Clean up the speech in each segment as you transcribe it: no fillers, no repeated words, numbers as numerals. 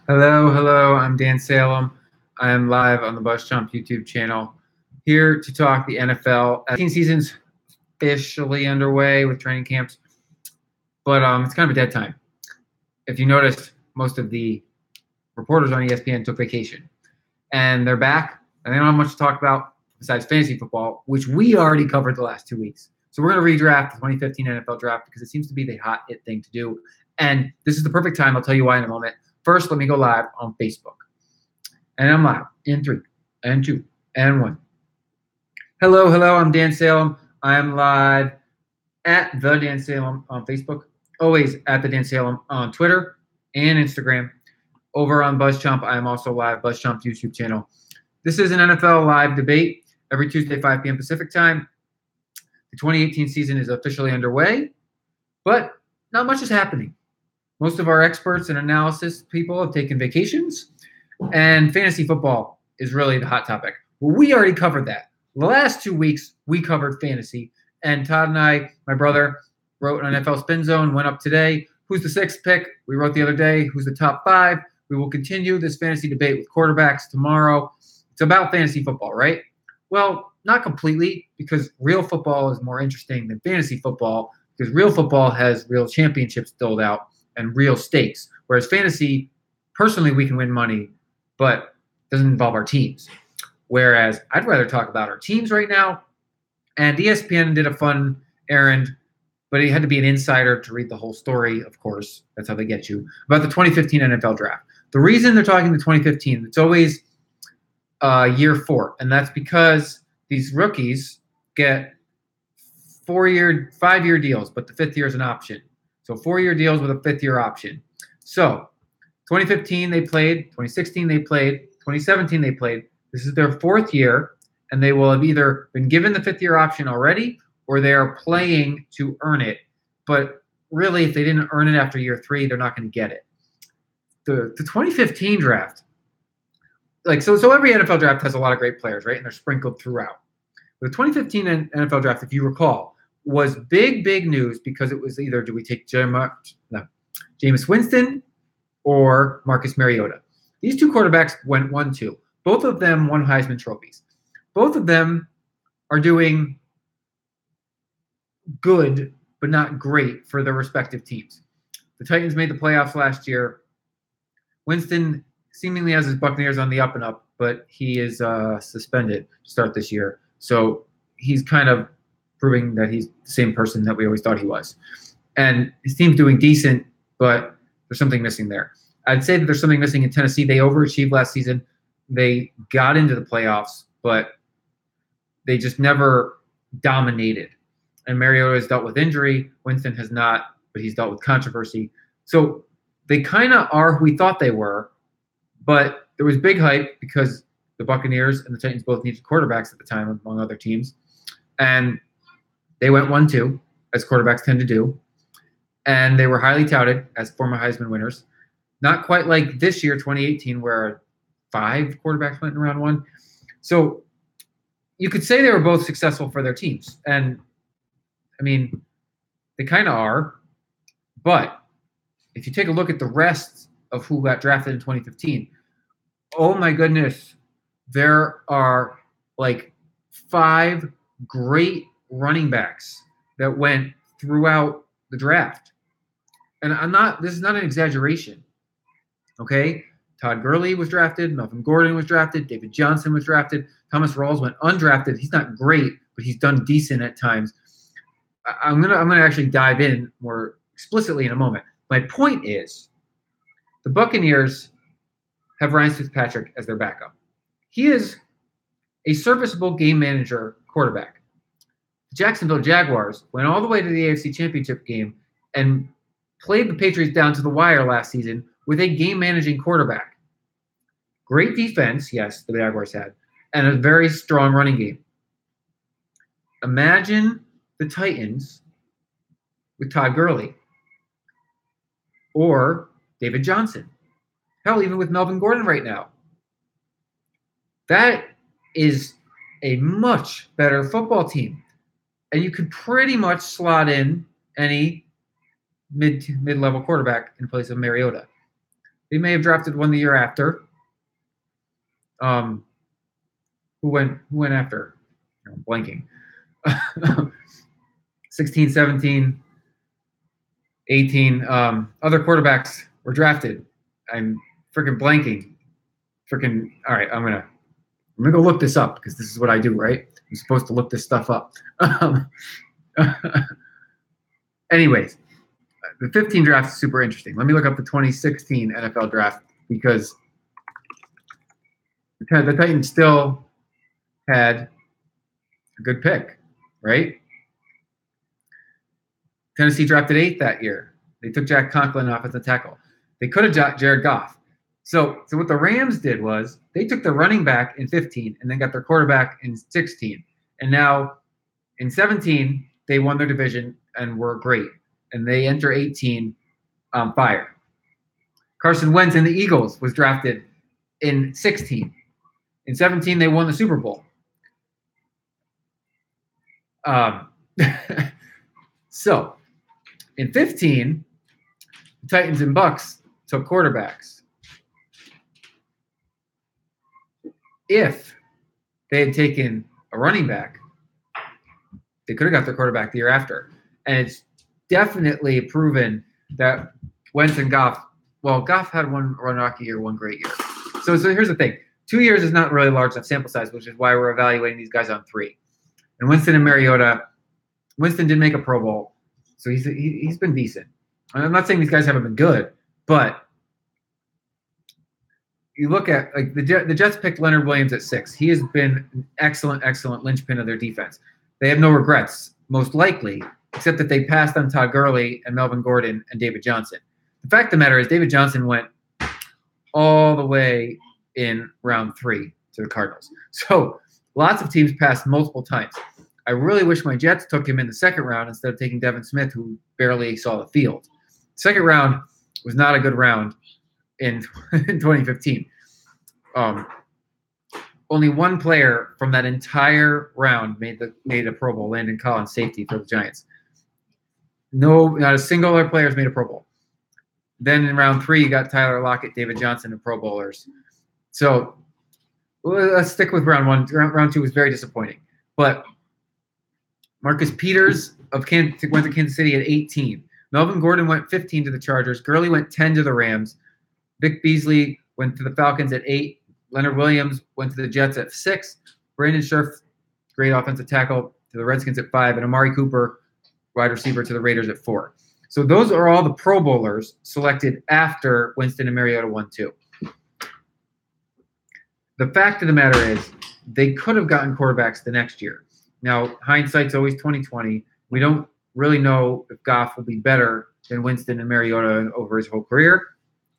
Hello, hello. I'm Dan Salem. I am live on the BuzzChomp YouTube channel, here to talk the NFL. Season's officially underway with training camps, but it's kind of a dead time. If you noticed, most of the reporters on ESPN took vacation, and they're back, and they don't have much to talk about besides fantasy football, which we already covered the last 2 weeks. So we're going to redraft the 2015 NFL draft because it seems to be the hot it thing to do, and this is the perfect time. I'll tell you why in a moment. First, let me go live on Facebook. And I'm live in 3 and 2 and 1. Hello, hello. I'm Dan Salem. I am live at the Dan Salem on Facebook. Always at the Dan Salem on Twitter and Instagram. Over on BuzzChomp, I am also live, BuzzChomp YouTube channel. This is an NFL live debate every Tuesday, 5 p.m. Pacific time. The 2018 season is officially underway, but not much is happening. Most of our experts and analysis people have taken vacations, and fantasy football is really the hot topic. Well, we already covered that. The last 2 weeks, we covered fantasy, and Todd and I, my brother, wrote an NFL Spin Zone, went up today. Who's the 6th pick? We wrote the other day. Who's the top 5? We will continue this fantasy debate with quarterbacks tomorrow. It's about fantasy football, right? Well, not completely, because real football is more interesting than fantasy football, because real football has real championships doled out and real stakes, whereas fantasy, personally, we can win money, but doesn't involve our teams. Whereas I'd rather talk about our teams right now. And ESPN did a fun errand, but it had to be an insider to read the whole story, of course. That's how they get you, about the 2015 NFL draft. The reason they're talking the 2015, it's always year 4, and that's because these rookies get 5-year deals, but the 5th year is an option. So 4-year deals with a 5th-year option. So 2015 they played, 2016 they played, 2017 they played. This is their 4th year, and they will have either been given the 5th-year option already or they are playing to earn it. But really, if they didn't earn it after year 3, they're not going to get it. The 2015 draft, so every NFL draft has a lot of great players, right? And they're sprinkled throughout. The 2015 NFL draft, if you recall, was big news because it was either do we take Jameis Winston or Marcus Mariota. These 2 quarterbacks went 1-2. Both of them won Heisman trophies. Both of them are doing good, but not great for their respective teams. The Titans made the playoffs last year. Winston seemingly has his Buccaneers on the up and up, but he is suspended to start this year. So he's kind of proving that he's the same person that we always thought he was. And his team's doing decent, but there's something missing there. I'd say that there's something missing in Tennessee. They overachieved last season. They got into the playoffs, but they just never dominated. And Mariota has dealt with injury. Winston has not, but he's dealt with controversy. So they kind of are who we thought they were, but there was big hype because the Buccaneers and the Titans both needed quarterbacks at the time, among other teams. And they went 1-2, as quarterbacks tend to do. And they were highly touted as former Heisman winners. Not quite like this year, 2018, where 5 quarterbacks went in round 1. So you could say they were both successful for their teams. And, I mean, they kind of are. But if you take a look at the rest of who got drafted in 2015, oh my goodness, there are like 5 great running backs that went throughout the draft. And this is not an exaggeration. Okay? Todd Gurley was drafted, Melvin Gordon was drafted, David Johnson was drafted, Thomas Rawls went undrafted. He's not great, but he's done decent at times. I'm gonna actually dive in more explicitly in a moment. My point is, the Buccaneers have Ryan Fitzpatrick as their backup. He is a serviceable game manager quarterback. The Jacksonville Jaguars went all the way to the AFC Championship game and played the Patriots down to the wire last season with a game-managing quarterback. Great defense, yes, the Jaguars had, and a very strong running game. Imagine the Titans with Todd Gurley or David Johnson. Hell, even with Melvin Gordon right now. That is a much better football team. And you could pretty much slot in any mid-level quarterback in place of Mariota. They may have drafted one the year after. Who went after? I'm blanking. 16, 17, 18. Other quarterbacks were drafted. I'm freaking blanking. All right, I'm gonna go look this up because this is what I do, right? I'm supposed to look this stuff up. Anyways, the 15 draft is super interesting. Let me look up the 2016 NFL draft because the Titans still had a good pick, right? Tennessee drafted 8th that year. They took Jack Conklin, offensive tackle. They could have got Jared Goff. So what the Rams did was they took the running back in 15 and then got their quarterback in 16. And now in 17, they won their division and were great. And they enter 18 on fire. Carson Wentz and the Eagles was drafted in 16. In 17, they won the Super Bowl. So in 15, the Titans and Bucks took quarterbacks. If they had taken a running back, they could have got their quarterback the year after. And it's definitely proven that Wentz and Goff, well, Goff had one rocky year, one great year. So here's the thing. 2 years is not really a large enough sample size, which is why we're evaluating these guys on 3. And Winston and Mariota, Winston did make a Pro Bowl, so he's been decent. I'm not saying these guys haven't been good, but you look at like the Jets picked Leonard Williams at 6. He has been an excellent linchpin of their defense. They have no regrets, most likely, except that they passed on Todd Gurley and Melvin Gordon and David Johnson. The fact of the matter is David Johnson went all the way in round 3 to the Cardinals. So lots of teams passed multiple times. I really wish my Jets took him in the second round instead of taking Devin Smith, who barely saw the field. Second round was not a good round in 2015. Only one player from that entire round made a Pro Bowl, Landon Collins, safety for the Giants. No, not a single other player has made a Pro Bowl. Then in round 3, you got Tyler Lockett, David Johnson, and Pro Bowlers. So let's stick with round 1. Round 2 was very disappointing. But Marcus Peters went to Kansas City at 18. Melvin Gordon went 15 to the Chargers. Gurley went 10 to the Rams. Vic Beasley went to the Falcons at 8. Leonard Williams went to the Jets at 6. Brandon Scherf, great offensive tackle, to the Redskins at 5. And Amari Cooper, wide receiver, to the Raiders at 4. So those are all the Pro Bowlers selected after Winston and Mariota 1-2. The fact of the matter is they could have gotten quarterbacks the next year. Now, hindsight's always 20/20. We don't really know if Goff will be better than Winston and Mariota over his whole career,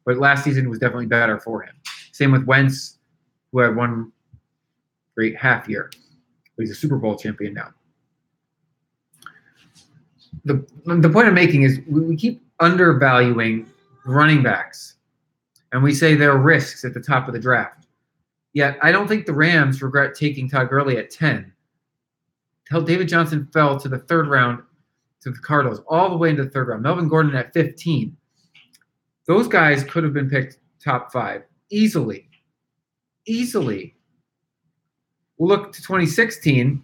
but last season was definitely better for him. Same with Wentz, who had one great half year. He's a Super Bowl champion now. The point I'm making is we keep undervaluing running backs, and we say they're risks at the top of the draft. Yet I don't think the Rams regret taking Todd Gurley at 10. David Johnson fell to the 3rd round to the Cardinals, all the way into the 3rd round. Melvin Gordon at 15. Those guys could have been picked top 5 easily. We'll look to 2016,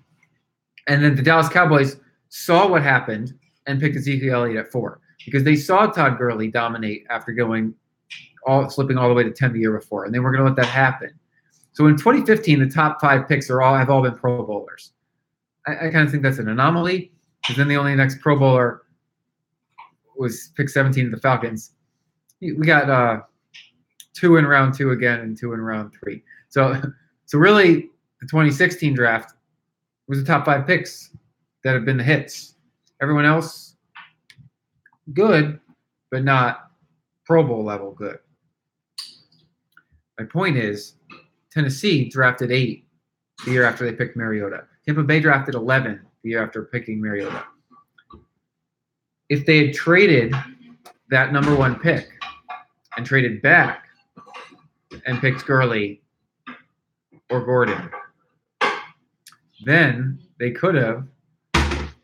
and then the Dallas Cowboys saw what happened and picked Ezekiel Elliott at 4 because they saw Todd Gurley dominate after slipping all the way to 10 the year before, and they weren't going to let that happen. So in 2015, the top 5 picks have all been Pro Bowlers. I kind of think that's an anomaly because then the only next Pro Bowler was pick 17 of the Falcons. We got 2 in round 2 again and 2 in round 3. So really, the 2016 draft was the top 5 picks that have been the hits. Everyone else, good, but not Pro Bowl level good. My point is, Tennessee drafted 8 the year after they picked Mariota. Tampa Bay drafted 11 the year after picking Mariota. If they had traded that number 1 pick and traded back and picked Gurley or Gordon, then they could have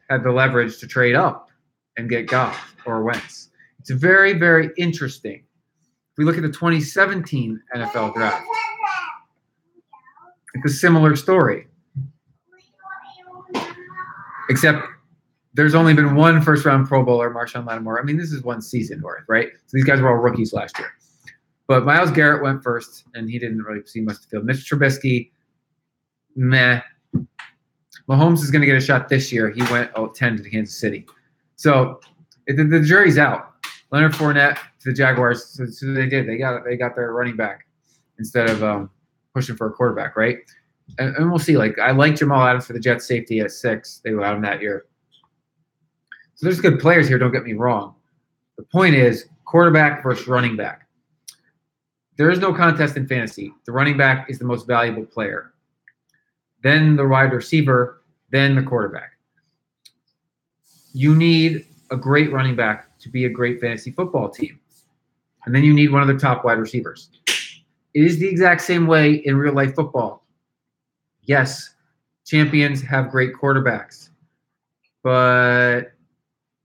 had the leverage to trade up and get Goff or Wentz. It's very, very interesting. we look at the 2017 NFL draft, it's a similar story. Except there's only been one first-round Pro Bowler, Marshawn Lattimore. I mean, this is one season worth, right? So these guys were all rookies last year. But Myles Garrett went first, and he didn't really see much of the field. Mitch Trubisky, meh. Mahomes is going to get a shot this year. He went 10 to Kansas City. So the jury's out. Leonard Fournette to the Jaguars. So they did. They got their running back instead of pushing for a quarterback, right? And we'll see. Like, I like Jamal Adams for the Jets safety at 6. They allowed him that year. So there's good players here, don't get me wrong. The point is quarterback versus running back. There is no contest in fantasy. The running back is the most valuable player. Then the wide receiver, then the quarterback. You need a great running back to be a great fantasy football team. And then you need one of the top wide receivers. It is the exact same way in real life football. Yes, champions have great quarterbacks. But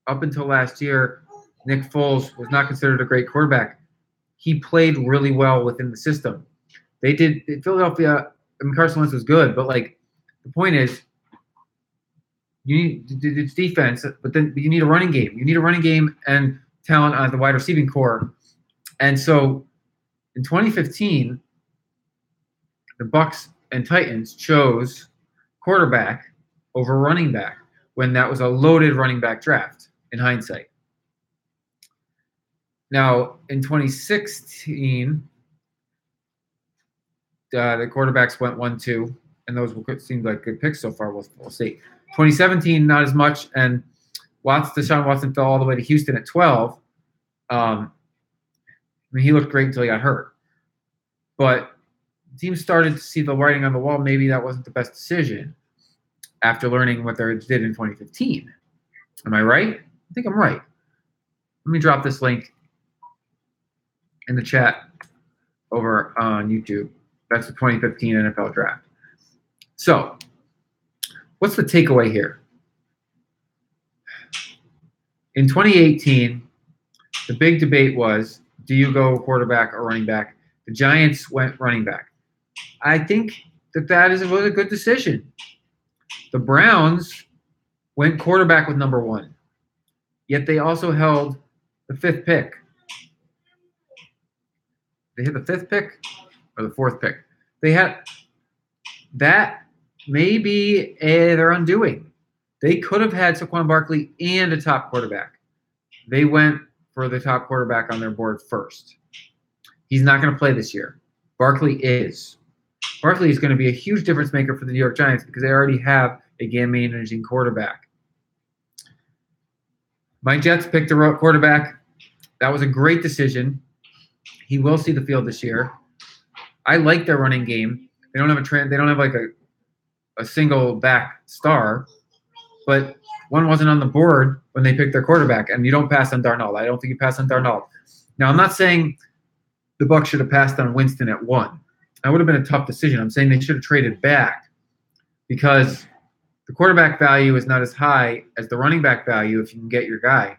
up until last year, Nick Foles was not considered a great quarterback. He played really well within the system. Philadelphia, I mean, Carson Wentz was good, but like the point is, it's defense, but then you need a running game. You need a running game and talent on the wide receiving core. And so in 2015, the Bucs and Titans chose quarterback over running back when that was a loaded running back draft in hindsight. Now, in 2016, the quarterbacks went 1-2, and those seemed like good picks so far. We'll see. 2017, not as much, and Deshaun Watson fell all the way to Houston at 12. I mean, he looked great until he got hurt. But teams started to see the writing on the wall. Maybe that wasn't the best decision after learning what they did in 2015. Am I right? I think I'm right. Let me drop this link in the chat over on YouTube. That's the 2015 NFL draft. So, what's the takeaway here? In 2018, the big debate was, do you go quarterback or running back? The Giants went running back. I think that was a good decision. The Browns went quarterback with number 1, yet they also held the 5th pick. They had the 5th pick or the 4th pick. They had that may be their undoing. They could have had Saquon Barkley and a top quarterback. They went for the top quarterback on their board first. He's not going to play this year. Barkley is. Barkley is going to be a huge difference maker for the New York Giants because they already have a game-managing quarterback. My Jets picked a quarterback. That was a great decision. He will see the field this year. I like their running game. They don't have like a single back star, but one wasn't on the board when they picked their quarterback, and you don't pass on Darnold. I don't think you pass on Darnold. Now, I'm not saying the Bucs should have passed on Winston at 1. That would have been a tough decision. I'm saying they should have traded back because the quarterback value is not as high as the running back value if you can get your guy.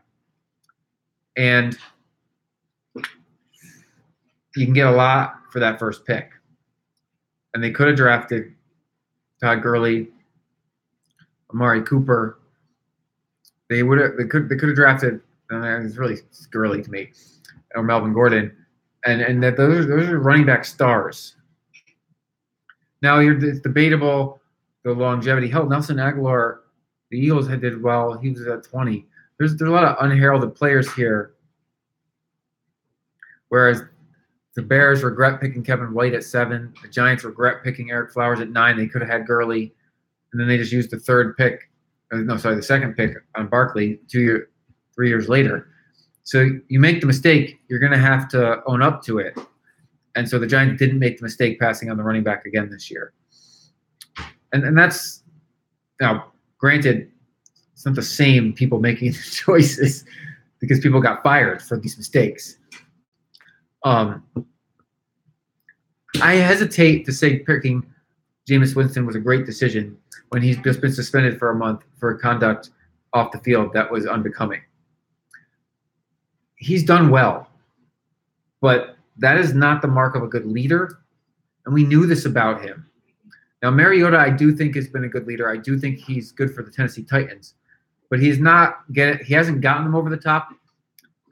And you can get a lot for that first pick. And they could have drafted Todd Gurley, Amari Cooper. They could have drafted. It's really Gurley to me, or Melvin Gordon, and that those are running back stars. Now it's debatable the longevity. Hell, Nelson Aguilar, the Eagles did well. He was at 20. There's a lot of unheralded players here. Whereas the Bears regret picking Kevin White at 7. The Giants regret picking Eric Flowers at 9. They could have had Gurley, and then they just used the second pick on Barkley 3 years later. So you make the mistake, you're going to have to own up to it. And so the Giants didn't make the mistake passing on the running back again this year. And that's, now, granted, it's not the same people making the choices because people got fired for these mistakes. I hesitate to say picking Jameis Winston was a great decision when he's just been suspended for a month for conduct off the field that was unbecoming. He's done well, but That is not the mark of a good leader, and we knew this about him. Now, Mariota, I do think has been a good leader. I do think he's good for the Tennessee Titans, but he hasn't gotten them over the top,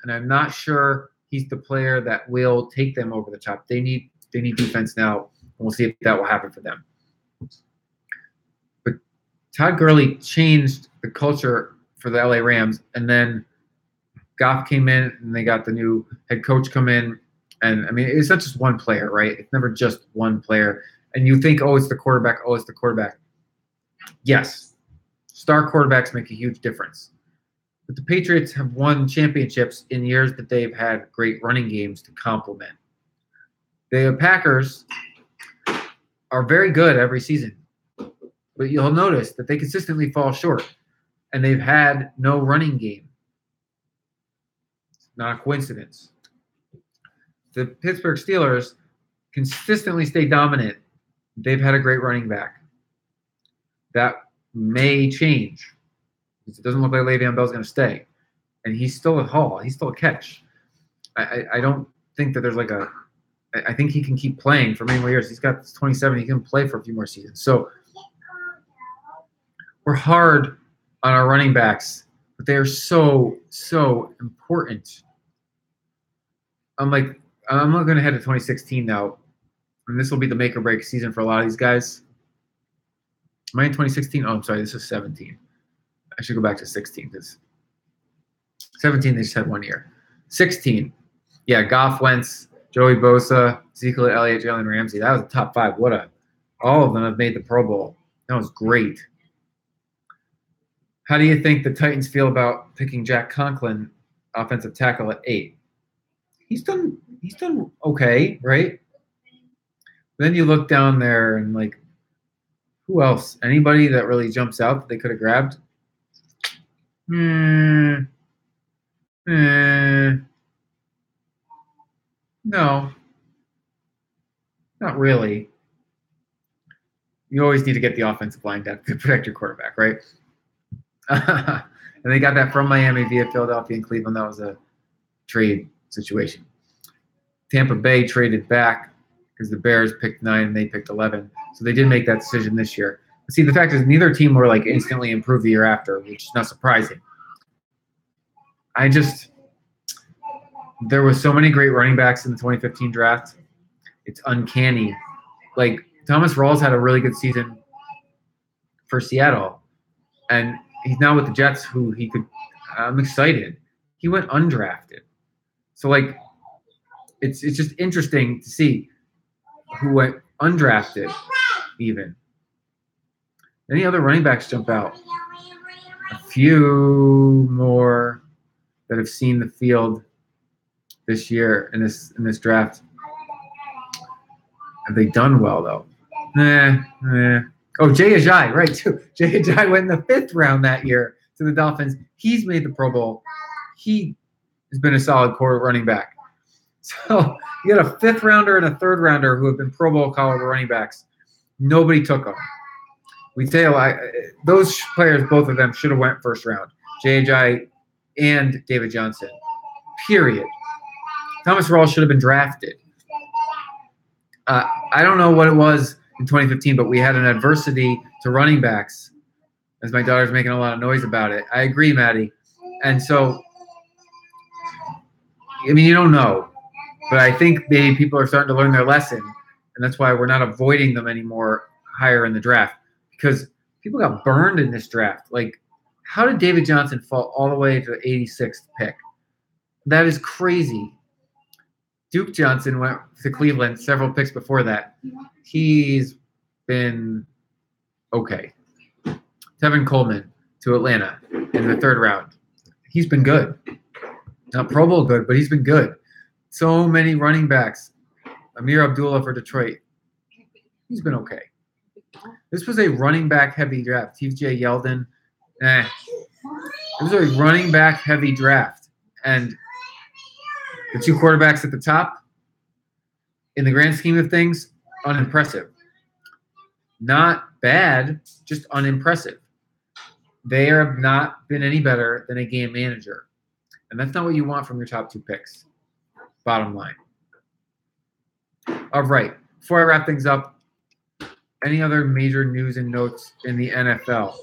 and I'm not sure he's the player that will take them over the top. They need defense now, and we'll see if that will happen for them. But Todd Gurley changed the culture for the LA Rams, and then Goff came in, and they got the new head coach come in, and I mean, it's not just one player, right? It's never just one player. And you think, oh, it's the quarterback. Oh, it's the quarterback. Yes, star quarterbacks make a huge difference. But the Patriots have won championships in years that they've had great running games to complement. The Packers are very good every season, but you'll notice that they consistently fall short, and they've had no running game. It's not a coincidence. The Pittsburgh Steelers consistently stay dominant. They've had a great running back. That may change because it doesn't look like Le'Veon Bell's going to stay. And he's still a haul. He's still a catch. I don't think that there's like a – I think he can keep playing for many more years. He's got 27. He can play for a few more seasons. So we're hard on our running backs, but they are so, so important. I'm not going to head to 2016 now. And this will be the make or break season for a lot of these guys. Am I in 2016? Oh, I'm sorry. This is 17. I should go back to 16 because 17 they just had 1 year. 16, yeah, Goff, Wentz, Joey Bosa, Ezekiel Elliott, Jalen Ramsey. That was a top five. All of them have made the Pro Bowl. That was great. How do you think the Titans feel about picking Jack Conklin, offensive tackle, at 8? He's done okay, right? Then you look down there and like, who else? Anybody that really jumps out that they could have grabbed? No, not really. You always need to get the offensive line depth to protect your quarterback, right? And they got that from Miami via Philadelphia and Cleveland. That was a trade situation. Tampa Bay traded back because the Bears picked 9 and they picked 11. So they did make that decision this year. But see, the fact is neither team were like instantly improved the year after, which is not surprising. There was so many great running backs in the 2015 draft. It's uncanny. Like Thomas Rawls had a really good season for Seattle, and he's now with the Jets, who I'm excited. He went undrafted. So like, it's just interesting to see who went undrafted even. Any other running backs jump out? A few more that have seen the field this year in this draft. Have they done well though? Oh, Jay Ajayi, right too. Jay Ajayi went in the 5th round that year to the Dolphins. He's made the Pro Bowl. He has been a solid core running back. So you got a 5th rounder and a 3rd rounder who have been Pro Bowl caliber running backs. Nobody took them. We say those players, both of them, should have went 1st round. Jay Ajayi and David Johnson. Period. Thomas Rawls should have been drafted. I don't know what it was in 2015, but we had an adversity to running backs, as my daughter's making a lot of noise about it. I agree, Maddie. And so, I mean, you don't know, but I think maybe people are starting to learn their lesson, and that's why we're not avoiding them anymore higher in the draft, because people got burned in this draft. Like, how did David Johnson fall all the way to the 86th pick? That is crazy. Duke Johnson went to Cleveland several picks before that. He's been okay. Tevin Coleman to Atlanta in the 3rd round. He's been good. Not Pro Bowl good, but he's been good. So many running backs. Amir Abdullah for Detroit. He's been okay. This was a running back heavy draft. TJ Yeldon. It was a running back heavy draft. And the 2 quarterbacks at the top, in the grand scheme of things, unimpressive. Not bad, just unimpressive. They have not been any better than a game manager. And that's not what you want from your top 2 picks, bottom line. All right. Before I wrap things up, any other major news and notes in the NFL?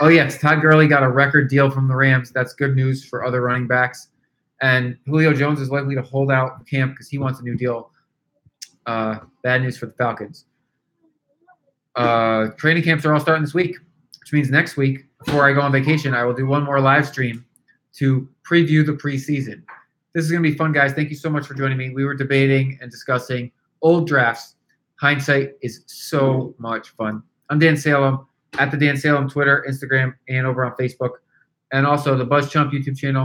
Oh, yes. Todd Gurley got a record deal from the Rams. That's good news for other running backs. And Julio Jones is likely to hold out camp because he wants a new deal. Bad news for the Falcons. Training camps are all starting this week, which means next week, before I go on vacation, I will do one more live stream to preview the preseason. This is going to be fun, guys. Thank you so much for joining me. We were debating and discussing old drafts. Hindsight is so much fun. I'm Dan Salem, at the Dan Salem Twitter, Instagram, and over on Facebook. And also the BuzzChomp YouTube channel.